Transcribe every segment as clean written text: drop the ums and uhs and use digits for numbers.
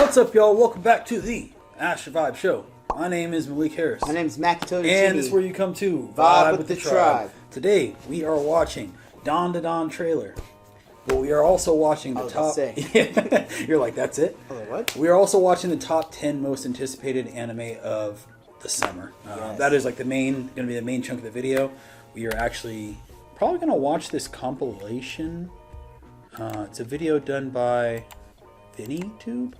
What's up, y'all? Welcome back to the Astro Vibe Show. My name is Malik Harris. My name is Makatoto and this is where you come to Vibe with the Tribe. Today, we are watching Dandadan trailer. But we are also watching the top... You're like, that's it? What? We are also watching the top 10 most anticipated anime of the summer. Yes. That is like going to be the main chunk of the video. We are actually probably going to watch this compilation. It's a video done by VinnyTube.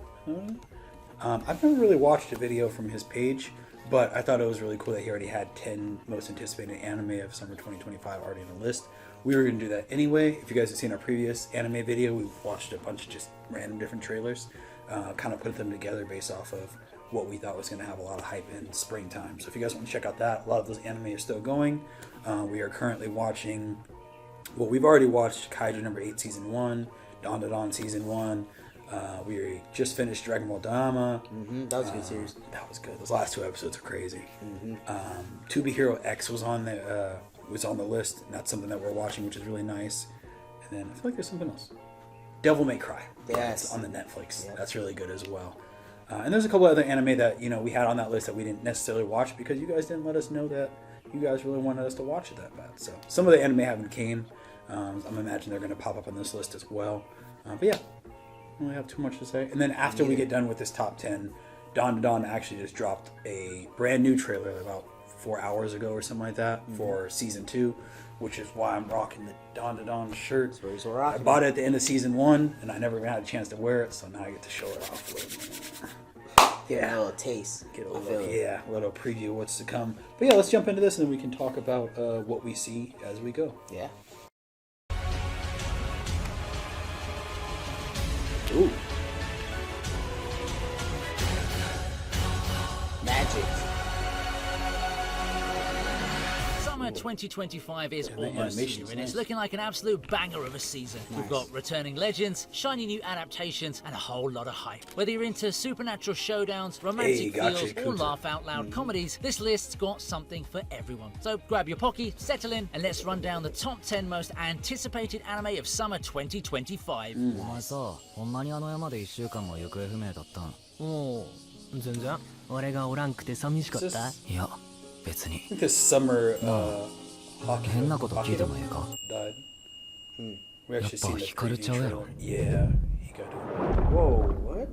I've never really watched a video from his page, but I thought it was really cool that he already had 10 most anticipated anime of summer 2025 already on the list. We were going to do that anyway. If you guys have seen our previous anime video, we watched a bunch of just random different trailers, kind of put them together based off of what we thought was going to have a lot of hype in springtime. So if you guys want to check out that, a lot of those anime are still going. We are currently watching, well, we've already watched Kaiju No. 8 Season 1, Dandadan Season 1. We just finished Dragon Ball Dama. That was a good series. That was good. Those last 2 episodes are crazy. To Be Hero X was on the list, and that's something that we're watching, which is really nice. And then I feel like there's something else. Devil May Cry. Yes. It's on the Netflix. Yep. That's really good as well. And there's a couple other anime that we had on that list that we didn't necessarily watch because you guys didn't let us know that you guys really wanted us to watch it that bad. So some of the anime haven't came. I'm imagining they're going to pop up on this list as well. But yeah, I don't really have too much to say. And then after we get done with this top 10, Dandadan actually just dropped a brand new trailer about 4 hours ago or something like that for season 2, which is why I'm rocking the Dandadan shirt. I bought it at the end of season 1, and I never even had a chance to wear it, so now I get to show it off. Yeah, a little taste. Get a little preview of what's to come. But yeah, let's jump into this, and then we can talk about what we see as we go. Yeah. Ooh. Magic. Summer 2025 is almost here, and it's looking like an absolute banger of a season. Nice. We've got returning legends, shiny new adaptations, and a whole lot of hype. Whether you're into supernatural showdowns, romantic feels, or laugh-out-loud comedies, this list's got something for everyone. So grab your pocky, settle in, and let's run down the top 10 most anticipated anime of summer 2025. お前さ、ほんまにあの山で1週間も行方不明だったん？おう、全然。俺がおらんくて寂しかった？いや、別に。This summer, 変なこと聞いてもええか？やっぱHikaruちゃうやろ。Yeah, Hikaru. Whoa, what?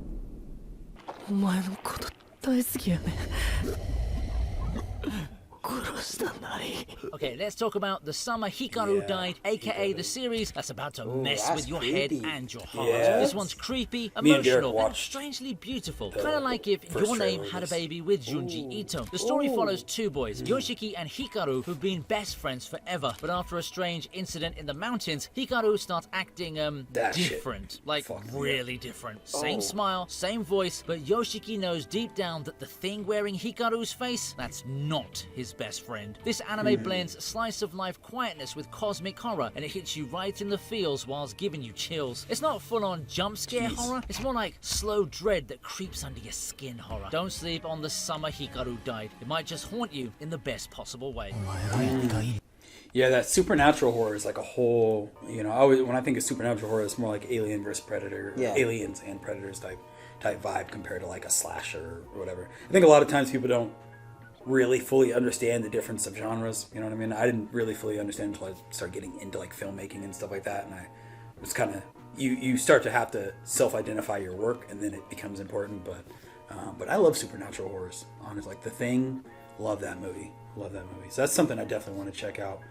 お前のこと大好きやね。Okay, let's talk about the summer Hikaru died, aka the series that's about to mess with your head and your heart. Yeah. This one's creepy, emotional, and strangely beautiful. Kind of like if Your Name had a baby with Junji Ito. The story follows 2 boys, Yoshiki and Hikaru, who've been best friends forever. But after a strange incident in the mountains, Hikaru starts acting different. Like really different. Same smile, same voice, but Yoshiki knows deep down that the thing wearing Hikaru's face, that's not his best friend. This anime blends slice of life quietness with cosmic horror, and it hits you right in the feels whilst giving you chills. It's not full on jump scare horror, it's more like slow dread that creeps under your skin horror. Don't sleep on the summer Hikaru died. It might just haunt you in the best possible way. Yeah, that supernatural horror is like a whole, when I think of supernatural horror, it's more like Alien versus Predator, Aliens and Predators type vibe compared to like a slasher or whatever. I think a lot of times people don't really fully understand the difference of genres, you know what I mean? I didn't really fully understand until I started getting into like filmmaking and stuff like that, and I was kind of, you start to have to self-identify your work, and then it becomes important, but I love supernatural horrors, honestly. Like The Thing, love that movie, so that's something I definitely want to check out.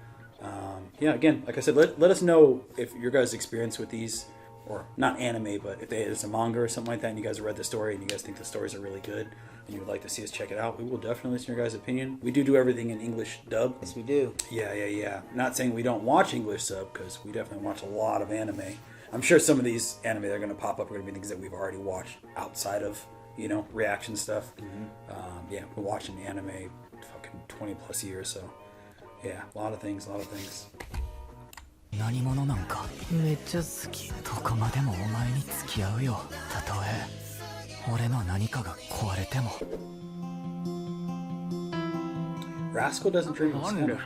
Yeah, again, like I said, let us know if your guys' experience with these, or not anime, but if it's a manga or something like that, and you guys read the story, and you guys think the stories are really good, and you would like to see us check it out, we will definitely listen to your guys' opinion. We do everything in English dub. Yes, we do. Yeah. Not saying we don't watch English sub, because we definitely watch a lot of anime. I'm sure some of these anime that are going to pop up are going to be things that we've already watched outside of, reaction stuff. Yeah, we're watching anime fucking 20 plus years, so yeah, a lot of things. 何者なんかめっちゃ好き。どこまでもお前に付き合うよ。たとえ俺の何かが壊れても。Rascal doesn't dream of Santa.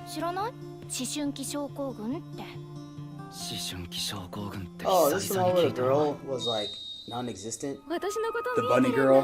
知らない？思春期症候群って。思春期症候群って Oh, 久 this is 々 one に where 聞 the いたな。 girl was like Non-existent. The bunny girl.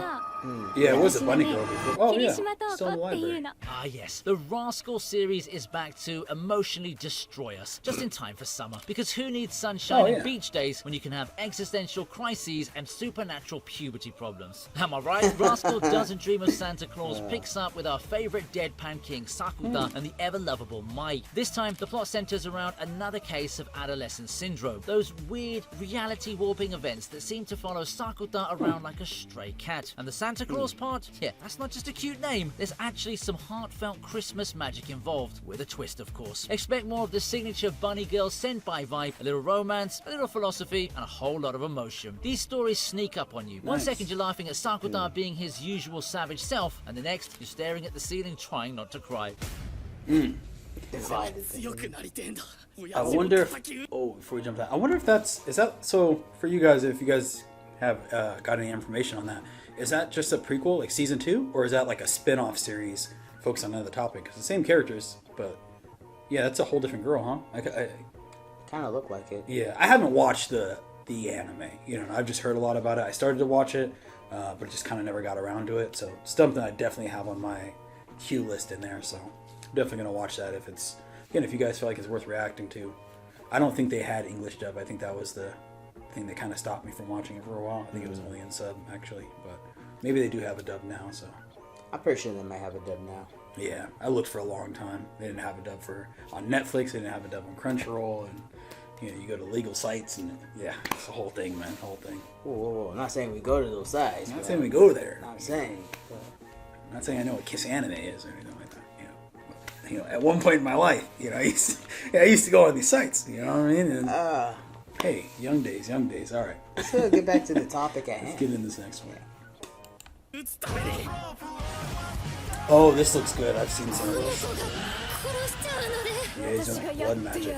Yeah, it was a bunny girl before. Oh yeah, still in the library. Ah yes, the Rascal series is back to emotionally destroy us, just in time for summer. Because who needs sunshine and beach days when you can have existential crises and supernatural puberty problems? Am I right? Rascal Doesn't Dream of Santa Claus picks up with our favorite deadpan king Sakuta and the ever-lovable Mai. This time, the plot centers around another case of adolescent syndrome. Those weird reality-warping events that seem to follow Sakuta around like a stray cat. And the Santa Claus part? Yeah, that's not just a cute name. There's actually some heartfelt Christmas magic involved, with a twist of course. Expect more of the signature bunny girl senpai vibe, a little romance, a little philosophy, and a whole lot of emotion. These stories sneak up on you. One second you're laughing at Sakuta being his usual savage self, and the next you're staring at the ceiling trying not to cry. I wonder if, before we jump that, I wonder if is that, so for you guys, if you guys have got any information on that, is that just a prequel, like season 2, or is that like a spin-off series focused on another topic? It's the same characters, but yeah, that's a whole different girl, huh? I kind of look like it. Yeah, I haven't watched the anime, you know, I've just heard a lot about it. I started to watch it, but just kind of never got around to it, so it's something I definitely have on my queue list in there, so I'm definitely going to watch that if it's, again, if you guys feel like it's worth reacting to. I don't think they had English dub. I think that was the thing that kind of stopped me from watching it for a while. I think it was only in sub, actually, but maybe they do have a dub now, so. I'm pretty sure they might have a dub now. Yeah, I looked for a long time. They didn't have a dub on Netflix, they didn't have a dub on Crunchyroll, and you know, you go to legal sites, and yeah, it's the whole thing, man, the whole thing. Whoa. I'm not saying we go to those sites. I'm not saying we go there. I'm saying. I'm not saying I know what Kiss Anime is or anything like that. You know, at one point in my life, you know, I used to go on these sites. You know what I mean? And, hey, young days. All right. Let's get back to the topic at hand. Let's get in this next one. Oh, this looks good. I've seen some of this. Yeah, he's doing blood magic.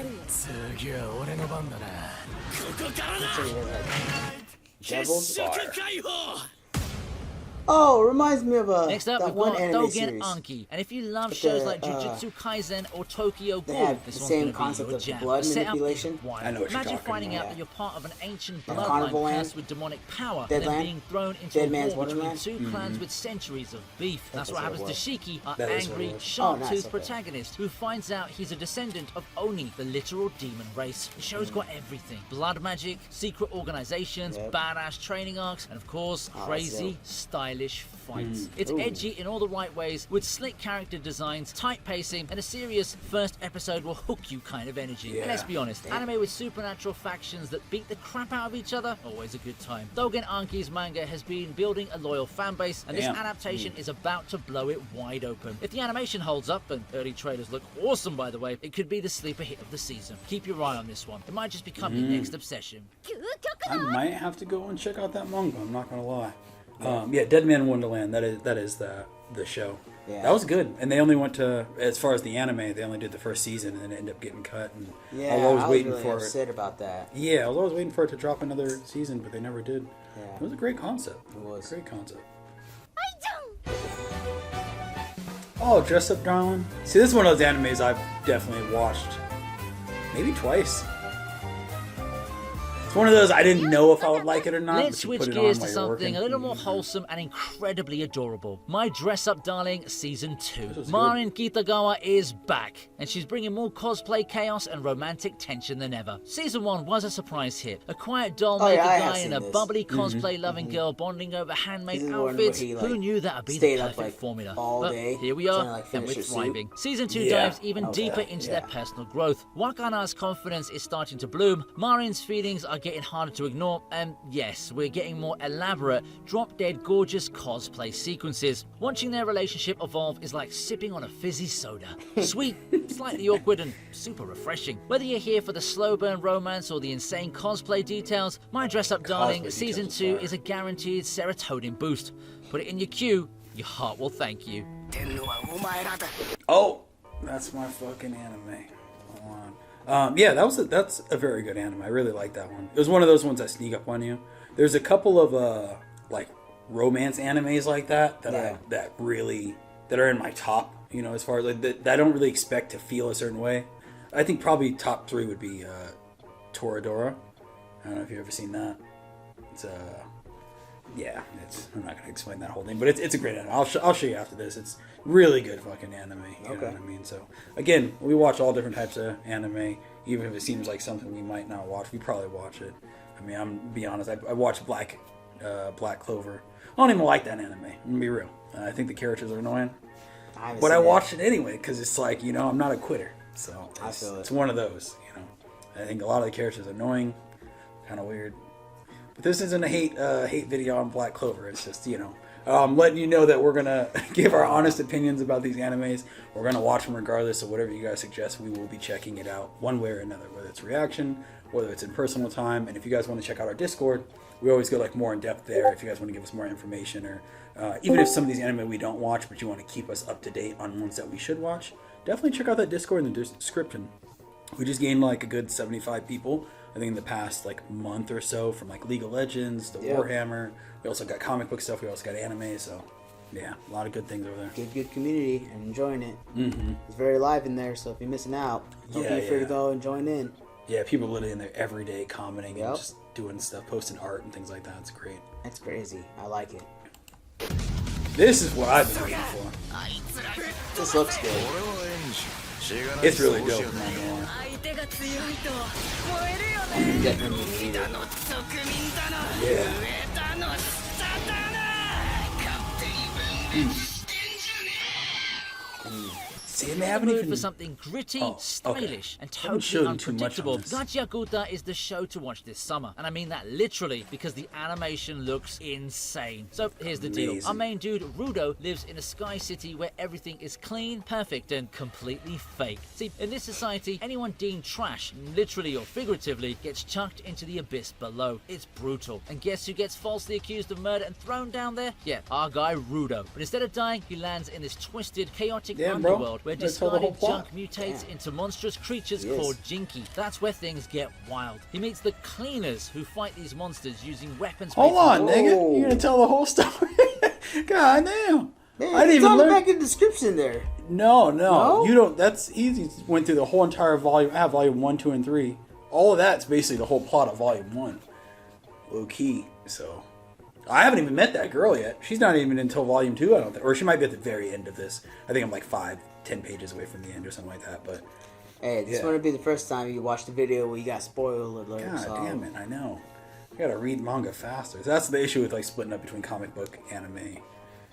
Devils Fire. Oh, reminds me of Next up, we've one got anime Dogen series. Anki. And if you love shows like Jujutsu Kaisen or Tokyo Ghoul, this one's same going to be your concept jam. of blood The setup is manipulation. wild. I know what you're Imagine talking finding about. out that you're part of an ancient Carnival bloodline Land. cursed with demonic power, Dead and then Land. being thrown into Dead a Man's war between Wonderland. two clans with centuries of beef. That's what happens to Shiki, our That is what angry, it is. sharp-toothed okay. protagonist, who finds out he's a descendant of Oni, the literal demon race. The show's got everything. Blood magic, secret organizations, badass training arcs, and of course, crazy, stylish fights. It's edgy in all the right ways, with slick character designs, tight pacing, and a serious first episode will hook you kind of energy. Yeah. And let's be honest, anime with supernatural factions that beat the crap out of each other, always a good time. Dogen Anki's manga has been building a loyal fan base, and this adaptation is about to blow it wide open. If the animation holds up, and early trailers look awesome by the way, it could be the sleeper hit of the season. Keep your eye on this one. It might just become your next obsession. I might have to go and check out that manga. I'm not gonna lie. Yeah, Dead Man Wonderland. That is the show. Yeah. That was good. And they only went to, as far as the anime, they only did the first season and then it ended up getting cut. And Yeah, I was always waiting really for upset about that. Yeah, I was always waiting for it to drop another season, but they never did. Yeah. It was a great concept. It was. Great concept. Oh, Dress Up Darling. See, this is one of those animes I've definitely watched maybe twice. It's one of those I didn't know if I would like it or not. Let's but you switch put it on gears to while you're something working. a little more wholesome and incredibly adorable. My Dress Up Darling Season 2. was Marin Kitagawa is back, and she's bringing more cosplay chaos and romantic tension than ever. Season 1 was a surprise hit. A quiet doll-maker I have guy and seen a this. bubbly cosplay-loving girl bonding over handmade This is the one where outfits. he, Who knew that would be the stayed up, perfect formula? all But day, here we trying are, to, and finish we're her suit. thriving. Season 2 Yeah. dives even deeper into their personal growth. Wakana's confidence is starting to bloom, Marin's feelings are getting harder to ignore, and yes, we're getting more elaborate, drop-dead gorgeous cosplay sequences. Watching their relationship evolve is like sipping on a fizzy soda. Sweet, slightly awkward, and super refreshing. Whether you're here for the slow burn romance or the insane cosplay details, My Dress Up Darling Cosplay Season details 2 are- is a guaranteed serotonin boost. Put it in your queue, your heart will thank you. Oh, that's my fucking anime. Hold on. Yeah, that's a very good anime. I really like that one. It was one of those ones that sneak up on you. There's a couple of like romance animes like that that are in my top. You know, as far as like that I don't really expect to feel a certain way. I think probably top 3 would be Toradora. I don't know if you've ever seen that. It's yeah, I'm not gonna explain that whole thing, but it's a great anime. I'll show you after this. It's really good fucking anime. You know what I mean? So again, we watch all different types of anime. Even if it seems like something we might not watch, we probably watch it. I mean, I'm be honest. I watched Black Clover. I don't even like that anime. I'm gonna be real. I think the characters are annoying, but I watched it anyway because it's like, you know, I'm not a quitter. So it's one of those. You know, I think a lot of the characters are annoying, kind of weird. But this isn't a hate video on Black Clover. It's just, you know, letting you know that we're gonna give our honest opinions about these animes. We're gonna watch them regardless of whatever you guys suggest. We will be checking it out one way or another, whether it's reaction, whether it's in personal time. And if you guys want to check out our Discord, we always go like more in depth there. If you guys want to give us more information, or even if some of these anime we don't watch, but you want to keep us up to date on ones that we should watch, definitely check out that Discord in the description. We just gained like a good 75 people, I think, in the past like month or so, from like League of Legends to Warhammer. We also got comic book stuff. We also got anime. So yeah, a lot of good things over there. Good community and enjoying it. Mm-hmm. It's very live in there, so if you're missing out, don't be afraid to go and join in. Yeah, people literally in there every day commenting and just doing stuff, posting art and things like that. It's great. That's crazy. I like it. This is what I've been waiting for. This looks good. It's really dope, man. Definitely. Yeah. See, they haven't even for something gritty, stylish, and totally unpredictable. Gachakuta is the show to watch this summer, and I mean that literally, because the animation looks insane. So here's the deal: our main dude Rudo lives in a sky city where everything is clean, perfect, and completely fake. See, in this society, anyone deemed trash, literally or figuratively, gets chucked into the abyss below. It's brutal. And guess who gets falsely accused of murder and thrown down there? Yeah, our guy Rudo. But instead of dying, he lands in this twisted, chaotic underworld where discarded junk mutates into monstrous creatures called Jinky. That's where things get wild. He meets the cleaners who fight these monsters using weapons. Hold on, nigga. You're gonna tell the whole story? God damn. Man, I didn't even learn. back in the description there. No. You don't. That's easy. Went through the whole entire volume. I have volume 1, 2, and 3. All of that's basically the whole plot of volume 1. Low key. So I haven't even met that girl yet. She's not even until volume 2, I don't think. Or she might be at the very end of this. I think I'm like 5-10 pages away from the end or something like that. But hey, this wouldn't be the first time you watched the video where you got spoiled alert. God damn it, I know. You gotta read manga faster. So that's the issue with like splitting up between comic book, anime,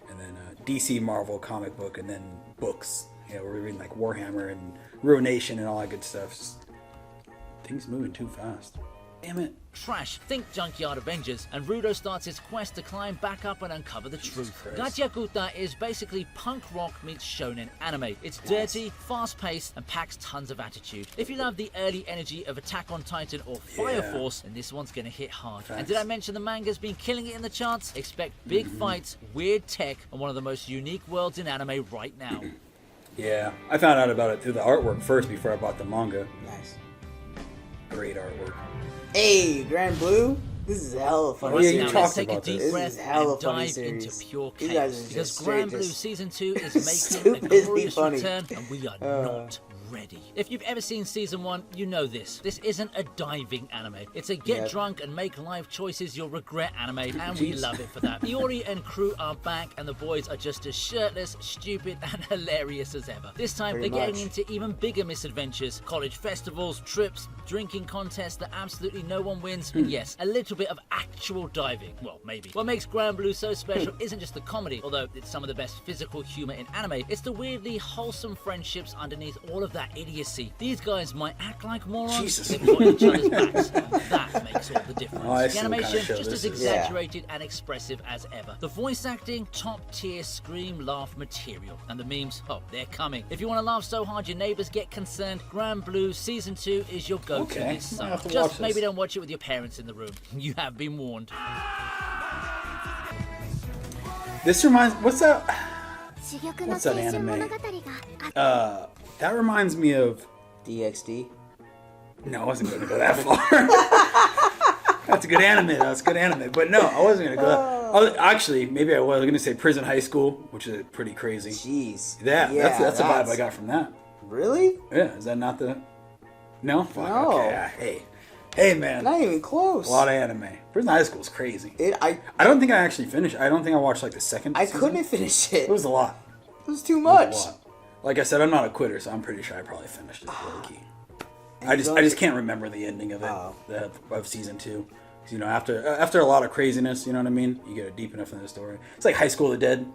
and then DC, Marvel, comic book, and then books. You know, we're reading like Warhammer and Ruination and all that good stuff. Just, things moving too fast. Damn it. Trash, think Junkyard Avengers, and Rudo starts his quest to climb back up and uncover the truth. Gachakuta is basically punk rock meets shonen anime. It's dirty, fast-paced, and packs tons of attitude. If you love the early energy of Attack on Titan or Fire Force, then this one's gonna hit hard. And did I mention the manga's been killing it in the charts? Expect big fights, weird tech, and one of the most unique worlds in anime right now. Yeah, I found out about it through the artwork first before I bought the manga. Nice. Great artwork. Hey, Grand Blue, this is a hell of a funny series. Let's take a deep breath and dive series. into pure You chaos. guys are Because just Grand straight Blue just Season 2 is making a stupidly glorious funny. return, and we are not ready. If you've ever seen Season 1, you know this. This isn't a diving anime. It's a get drunk and make life choices you'll regret anime, and we love it for that. Iori and crew are back, and the boys are just as shirtless, stupid, and hilarious as ever. This time, they're getting into even bigger misadventures. College festivals, trips, drinking contests that absolutely no one wins, and yes, a little bit of actual diving. Well, maybe. What makes Grand Blue so special isn't just the comedy, although it's some of the best physical humor in anime. It's the weirdly wholesome friendships underneath all of that idiocy. These guys might act like morons, they've got each other's backs, and that makes all the difference. The animation, just as exaggerated and expressive as ever. The voice acting, top tier scream laugh material. And the memes, they're coming. If you want to laugh so hard your neighbors get concerned, Grand Blue Season 2 is your go-to this summer. Just maybe don't watch it with your parents in the room. You have been warned. This reminds... What's that anime? That reminds me of... DxD? No, I wasn't going to go that far. That's a good anime, though. That's a good anime. But no, I wasn't going to go that... Actually, maybe I was going to say Prison High School, which is pretty crazy. Jeez. That's a vibe I got from that. Really? Yeah, is that not the... No? Fuck, no. Okay, hey. Hey, man. Not even close. A lot of anime. Prison High School is crazy. I don't think I actually finished. I don't think I watched like the second season. couldn't finish it. It was a lot. It was too much. Like I said, I'm not a quitter, so I'm pretty sure I probably finished it. Low-key. I just can't remember the ending of it, of season 2. You know, after a lot of craziness, you know what I mean? You get deep enough in the story. It's like High School of the Dead.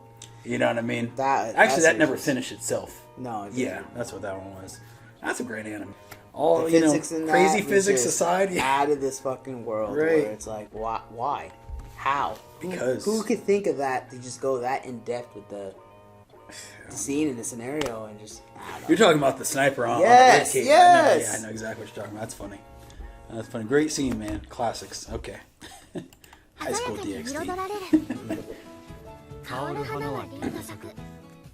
You know what I mean? That never finished itself. No. Yeah, that's what that one was. That's a great anime. All the physics in crazy physics aside, out of this fucking world, right. Where it's like, why, how? Because who could think of that to just go that in depth with the scene in the scenario and just. You're talking about the sniper on yes, the red cape. yes. I know exactly what you're talking about. That's funny. That's funny. Great scene, man. Classics. Okay. High School DxD.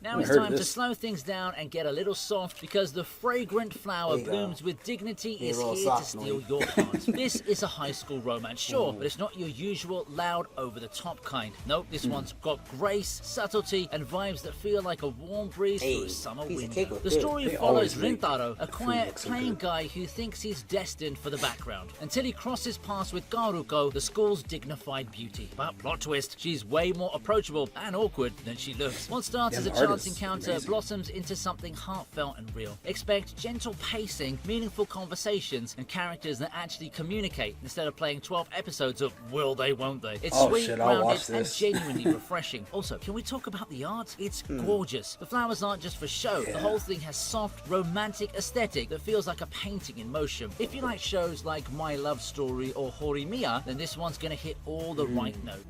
Now it's time to slow things down and get a little soft because the fragrant flower blooms with dignity is here to steal your heart. This is a high school romance, sure, but it's not your usual loud, over-the-top kind. Nope, this one's got grace, subtlety, and vibes that feel like a warm breeze through a summer window. The story follows Rintaro, a quiet, plain guy who thinks he's destined for the background, until he crosses paths with Garuko, the school's dignified beauty. But plot twist, she's way more approachable and awkward than she looks. What starts as a chance encounter blossoms into something heartfelt and real. Expect gentle pacing, meaningful conversations, and characters that actually communicate instead of playing 12 episodes of will they, won't they. It's sweet, grounded, and genuinely refreshing. Also, can we talk about the art? It's gorgeous. The flowers aren't just for show. The whole thing has soft, romantic aesthetic that feels like a painting in motion. If you like shows like My Love Story or Horimiya, then this one's gonna hit all the right notes.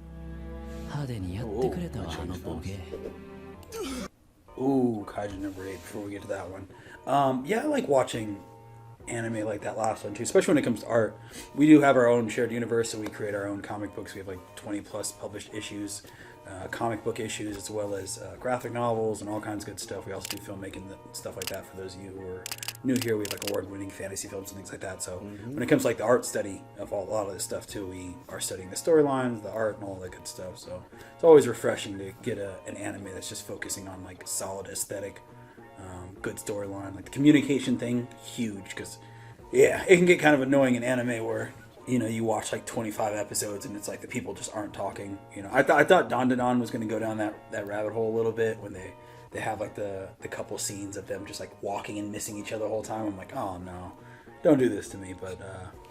Ooh, Kaiju No. 8, before we get to that one. Yeah, I like watching anime like that last one too, especially when it comes to art. We do have our own shared universe, so we create our own comic books. We have like 20 plus published issues, comic book issues, as well as graphic novels and all kinds of good stuff. We also do filmmaking and stuff like that. For those of you who are new here, we have like award-winning fantasy films and things like that. So when it comes to like the art study of a lot of this stuff too, we are studying the storylines, the art, and all that good stuff. So it's always refreshing to get an anime that's just focusing on like solid aesthetic, good storyline. Like the communication thing, huge, because yeah, it can get kind of annoying in anime where, you know, you watch like 25 episodes and it's like the people just aren't talking. You know, I thought Dandadan was going to go down that rabbit hole a little bit when they have like the couple scenes of them just like walking and missing each other the whole time. I'm like, oh no, don't do this to me. But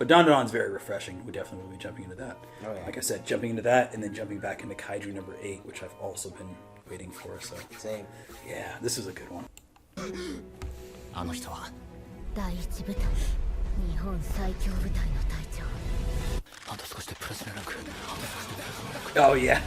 Dandadan's very refreshing. We definitely will be jumping into that. Oh, yeah. Like I said, jumping into that and then jumping back into Kaiju No. 8, which I've also been waiting for. So same. Yeah, this is a good one. あの人は第一部隊日本最強部隊の隊長 あと少しでプラスのランク Oh yeah.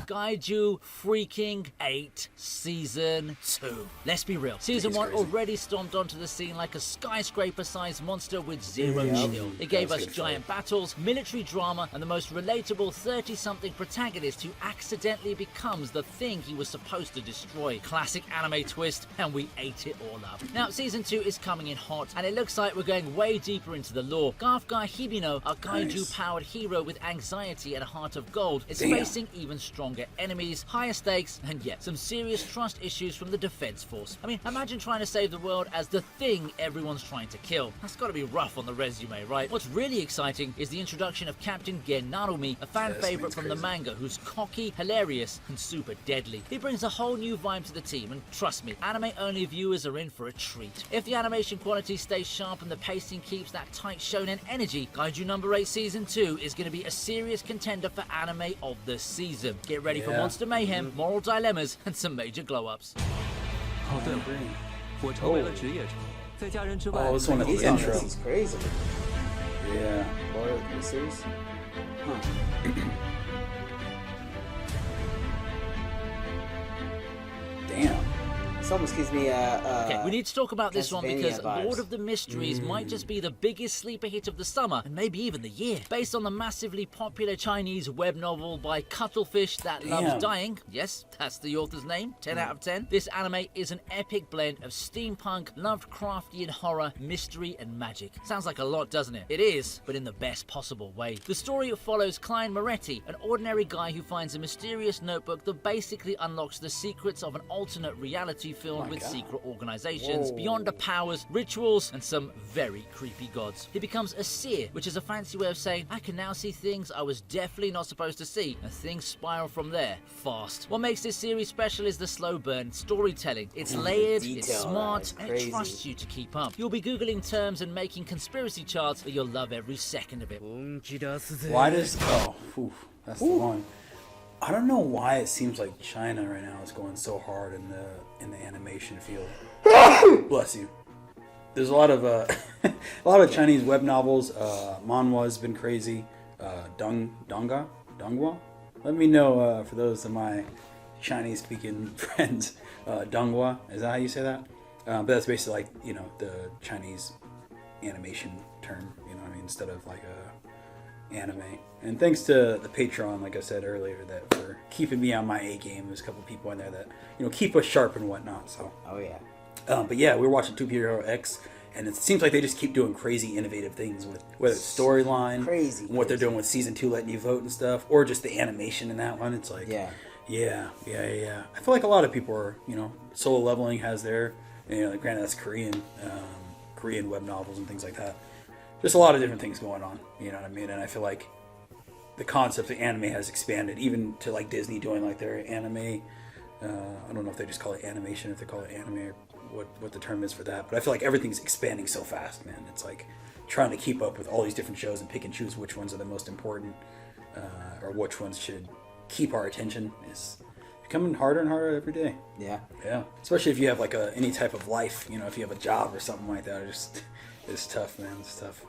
Kaiju freaking 8 Season 2. Let's be real. Season 1 already stomped onto the scene like a skyscraper-sized monster with zero chill. It gave us giant battles, military drama, and the most relatable 30-something protagonist who accidentally becomes the thing he was supposed to destroy. Classic anime twist, and we ate it all up. Now, Season 2 is coming in hot, and it looks like we're going way deeper into the lore. Garth Guy Hibino, our kaiju-powered hero with anxiety and a heart of gold, is facing even stronger enemies, higher stakes, and yet some serious trust issues from the defense force. I mean, imagine trying to save the world as the thing everyone's trying to kill. That's gotta be rough on the resume, right? What's really exciting is the introduction of Captain Gen Narumi, a fan favorite from the manga who's cocky, hilarious, and super deadly. He brings a whole new vibe to the team, and trust me, anime-only viewers are in for a treat. If the animation quality stays sharp and the pacing keeps that tight shonen energy, Kaiju No. 8 Season 2 is going to be a serious contender for anime of the season. Get ready for monster mayhem, moral dilemmas, and some major glow-ups. Oh, this one is the intro. This is crazy. Yeah. Or the series? Huh. Damn. This almost gives me okay, we need to talk about this one because vibes. Lord of the Mysteries might just be the biggest sleeper hit of the summer and maybe even the year. Based on the massively popular Chinese web novel by Cuttlefish That Loves Dying, yes, that's the author's name, 10 out of 10, this anime is an epic blend of steampunk, Lovecraftian horror, mystery, and magic. Sounds like a lot, doesn't it? It is, but in the best possible way. The story follows Klein Moretti, an ordinary guy who finds a mysterious notebook that basically unlocks the secrets of an alternate reality filled with secret organizations, beyond the powers, rituals, and some very creepy gods. He becomes a seer, which is a fancy way of saying, I can now see things I was definitely not supposed to see, and things spiral from there, fast. What makes this series special is the slow burn storytelling. It's layered, it's smart, and it trusts you to keep up. You'll be Googling terms and making conspiracy charts, but you'll love every second of it. Why does... that's the one. I don't know why it seems like China right now is going so hard in the animation field. Bless you. There's a lot of Chinese web novels. Manhwa's been crazy. Donghua. Let me know for those of my Chinese-speaking friends. Donghua, is that how you say that? But that's basically like, you know, the Chinese animation term. You know what I mean? Instead of like anime. And thanks to the Patreon, like I said earlier, that for keeping me on my A game. There's a couple people in there that, you know, keep us sharp and whatnot. So. Oh yeah. But yeah, we were watching Super Hero X, and it seems like they just keep doing crazy, innovative things with whether it's storyline, crazy, what they're doing with season 2, letting you vote and stuff, or just the animation in that one. It's like, yeah. I feel like a lot of people are, you know, Solo Leveling has their, you know, like, granted that's Korean web novels and things like that. Just a lot of different things going on, you know what I mean? And I feel like the concept of anime has expanded, even to like Disney doing like their anime. I don't know if they just call it animation, if they call it anime, or what the term is for that. But I feel like everything's expanding so fast, man. It's like trying to keep up with all these different shows and pick and choose which ones are the most important, or which ones should keep our attention is becoming harder and harder every day. Yeah. Especially if you have like any type of life, you know, if you have a job or something like that. It's tough, man. It's tough.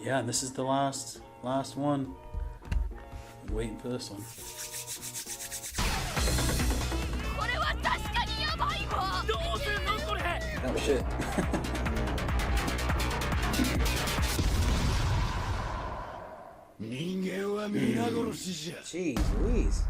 Yeah, and this is the last one. I'm waiting for this one. Oh shit. Jeez Louise.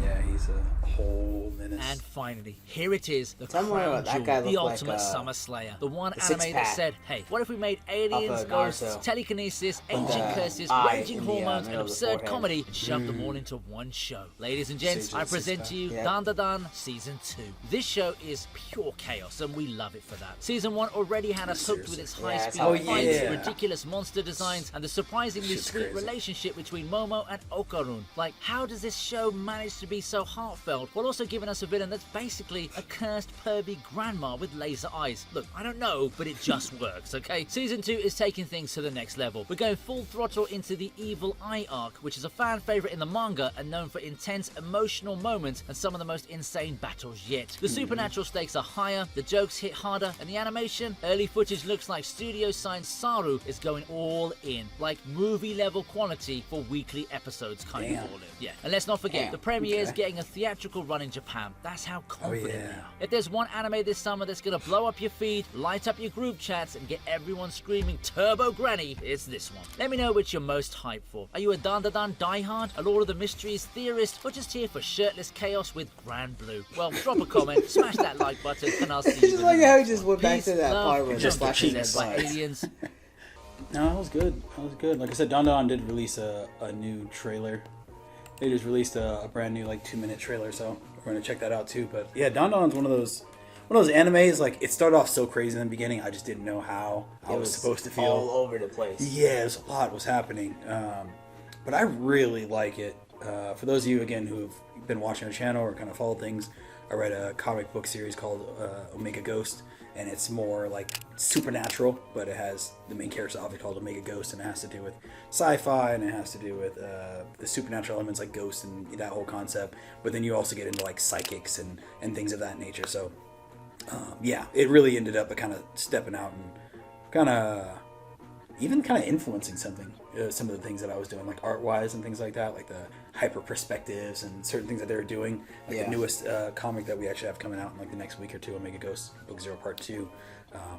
Yeah, he's a whole menace. And finally, here it is, the Tell me crown what that jewel, guy the looked ultimate like, summer slayer. The one the anime that six-pack. said, hey, what if we made aliens, ghosts, Naruto. telekinesis, ancient curses, eye raging in the, hormones, and middle of the absurd forehead. comedy and shoved them all into one show? Ladies and gents, Sage I and present to you Yep. Dandadan Season 2. This show is pure chaos, and we love it for that. Season 1 already had us hooked with its high-speed Oh, fights, yeah. ridiculous monster designs, and the surprisingly Shit's sweet crazy. relationship between Momo and Okarun. Like, how does this show manage to be so heartfelt while also giving us a villain that's basically a cursed pervy grandma with laser eyes? Look, I don't know, but it just works, okay? Season 2 is taking things to the next level. We're going full throttle into the Evil Eye arc, which is a fan favorite in the manga and known for intense emotional moments and some of the most insane battles yet. The supernatural stakes are higher, the jokes hit harder, and the animation, early footage looks like studio signed Saru is going all in, like movie level quality for weekly episodes kind of all in. Yeah, and let's not forget, the premiere is getting a theatrical run in Japan. That's how confident we are. If there's one anime this summer that's gonna blow up your feed, light up your group chats, and get everyone screaming Turbo Granny, it's this one. Let me know which you're most hyped for. Are you a Dandadan diehard, a Lord of the Mysteries theorist, or just here for shirtless chaos with Grand Blue? Well, drop a comment, smash that like button, and I'll see you. Just like how he just went back Peace, to that love, part where just don't the get cheese possessed by bites. aliens. No, that was good. Like I said, Dandadan did release a new trailer. They just released a brand new like 2-minute trailer, so we're gonna check that out too. But yeah, Dandadan's one of those animes. Like, it started off so crazy in the beginning. I just didn't know how I was supposed to feel. All over the place. Yeah, there's a lot was happening. But I really like it. For those of you again who've been watching our channel or kind of follow things, I read a comic book series called Omega Ghost, and it's more like supernatural, but it has the main character obviously called Omega Ghost, and it has to do with sci-fi, and it has to do with the supernatural elements like ghosts and that whole concept. But then you also get into like psychics and things of that nature. So yeah, it really ended up kind of stepping out and kind of influencing some of the things that I was doing, like art-wise and things like that, like the hyper perspectives and certain things that they were doing. Like the newest comic that we actually have coming out in like the next week or two, Omega Ghost Book 0 Part 2.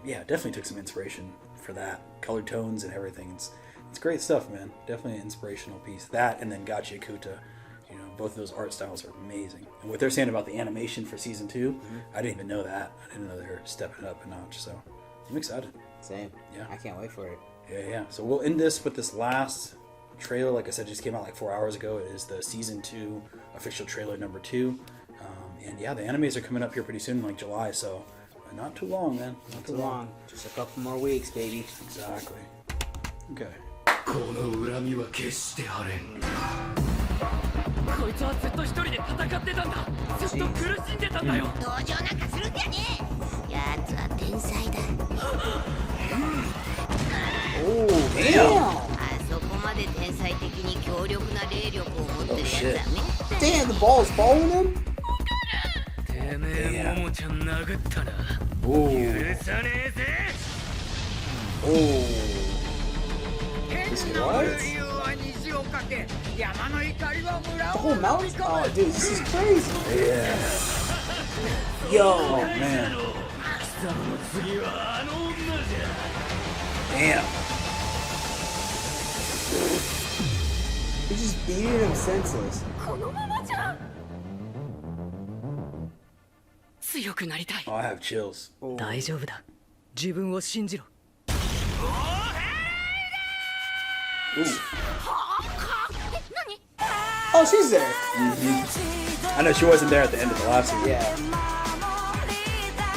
Yeah, definitely took some inspiration for that. Color tones and everything. It's great stuff, man. Definitely an inspirational piece. That and then Gachakuta. You know, both of those art styles are amazing. And what they're saying about the animation for season 2, I didn't even know that. I didn't know they were stepping it up a notch. So I'm excited. Same. Yeah. I can't wait for it. Yeah. So we'll end this with this last trailer. Like I said, just came out like 4 hours ago. It is the season 2 official trailer number 2. And yeah, the animes are coming up here pretty soon, like July, so not too long, man. Not too long. Just a couple more weeks, baby. Exactly. Okay. この恨みは決して晴れん。こいつはずっと一人で戦ってたんだ。ずっと苦しんでたんだよ。同情なんかするんじゃねえ。やつは天才だ。Oh, damn! あそこまで天才的に強力な霊力を持ってるやつはめったに。 Damn, the ball's following him? てめえももちゃん殴ったな。 Ooh. 許さねえぜ。 Oh. This what? The whole mountain? Oh, dude, this is crazy. Yeah. Yo. Oh, man. Damn. He just beating him senseless. 強くなりたい。 Oh, I have chills. 大丈夫だ。自分を信じろ。 Oh, she's there. I know she wasn't there at the end of the last season. Yeah.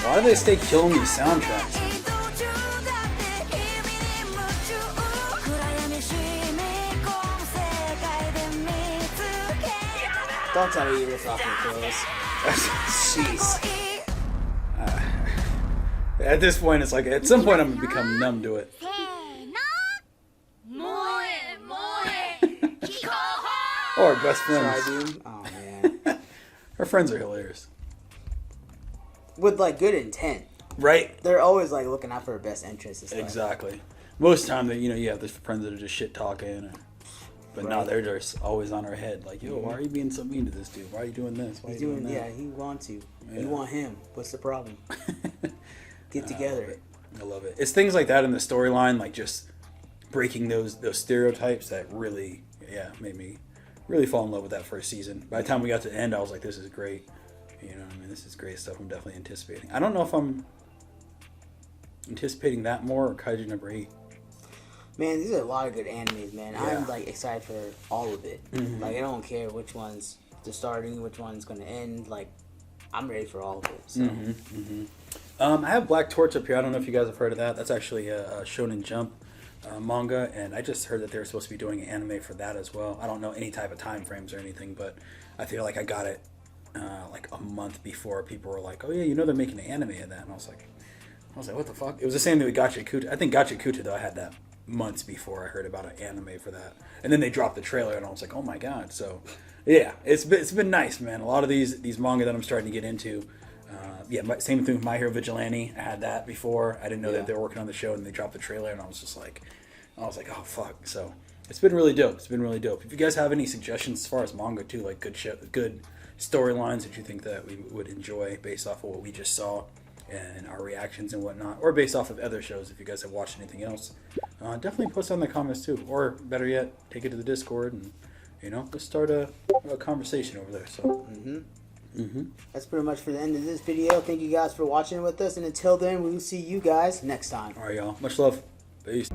Why do they stay killing these soundtracks? Don't tell me you ripped off your clothes. Jeez. At this point, it's like, at some point, I'm gonna become numb to it. せーの。萌え萌え。ヒコホ Or best Sorry, friends. dude. Oh, man. Her friends are hilarious. With, like, good intent. Right? They're always, like, looking out for her best interests and stuff. Exactly. Most of the time, you have the friends that are just shit talking. But no, they're just always on her head. Like, yo, why are you being so mean to this dude? Why are you doing this? Why are He's you doing doing, that? yeah, he wants you. Yeah. You want him. What's the problem? Get together. I love it. It's things like that in the storyline, like just breaking those stereotypes that really, made me really fall in love with that first season. By the time we got to the end, I was like, this is great. You know, I mean, this is great stuff. I'm definitely anticipating. I don't know if I'm anticipating that more or Kaiju No. 8. Man, these are a lot of good animes, man. Yeah. I'm, like, excited for all of it. Like, I don't care which one's the starting, which one's going to end. Like, I'm ready for all of it. So. I have Black Torch up here. I don't know if you guys have heard of that. That's actually a Shonen Jump manga, and I just heard that they were supposed to be doing an anime for that as well. I don't know any type of time frames or anything, but I feel like I got it like a month before people were like, "Oh yeah, they're making an anime of that," and I was like, "What the fuck?" It was the same thing with Gachakuta. I think Gachakuta though I had that months before I heard about an anime for that, and then they dropped the trailer, and I was like, "Oh my god!" So yeah, it's been nice, man. A lot of these manga that I'm starting to get into. Same thing with My Hero Vigilante. I had that before. I didn't know that they were working on the show, and they dropped the trailer, and I was like, oh fuck. So it's been really dope. If you guys have any suggestions as far as manga too, like good storylines that you think that we would enjoy based off of what we just saw and our reactions and whatnot, or based off of other shows, if you guys have watched anything else, definitely post on the comments too. Or better yet, take it to the Discord and let's start a conversation over there. So. That's pretty much for the end of this video. Thank you guys for watching with us, and until then, we will see you guys next time. All right, y'all. Much love. Peace.